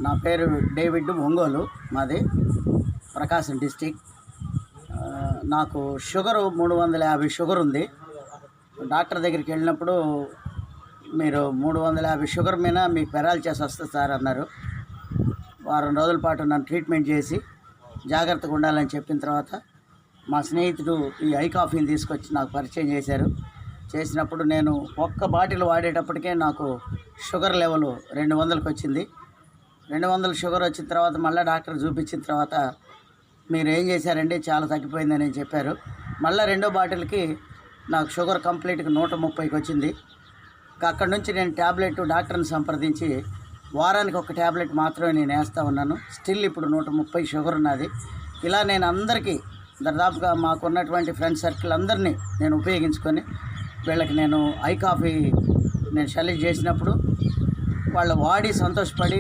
నా పేరు డేవిడ్, ఒంగోలు మాది, ప్రకాశం డిస్టిక్. నాకు షుగరు 350 షుగర్ ఉంది. డాక్టర్ దగ్గరికి వెళ్ళినప్పుడు మీరు 350 షుగర్ మీద మీకు పెరాలసిస్ వస్తుంది సార్ అన్నారు. వారం రోజుల పాటు నన్ను ట్రీట్మెంట్ చేసి జాగ్రత్తగా ఉండాలని చెప్పిన తర్వాత మా స్నేహితుడు ఈ ఐ కాఫీని తీసుకొచ్చి నాకు పరిచయం చేసినప్పుడు నేను ఒక్క బాటిల్ వాడేటప్పటికే నాకు షుగర్ లెవెల్ 200కి వచ్చింది. 200 షుగర్ వచ్చిన తర్వాత మళ్ళీ డాక్టర్ చూపించిన తర్వాత మీరు ఏం చేశారండి, చాలా తగ్గిపోయిందని చెప్పారు. మళ్ళీ రెండో బాటిల్కి నాకు షుగర్ కంప్లీట్గా 130కి వచ్చింది. అక్కడి నుంచి నేను ట్యాబ్లెట్ డాక్టర్ని సంప్రదించి వారానికి ఒక ట్యాబ్లెట్ మాత్రమే నేను వేస్తూ ఉన్నాను. స్టిల్ ఇప్పుడు 130 షుగర్ ఉన్నది. ఇలా నేను అందరికీ దాదాపుగా మాకున్నటువంటి ఫ్రెండ్ సర్కిల్ అందరినీ నేను ఉపయోగించుకొని వీళ్ళకి నేను ఐ కాఫీ నేను సజెస్ట్ చేసినప్పుడు వాళ్ళు వాడి సంతోషపడి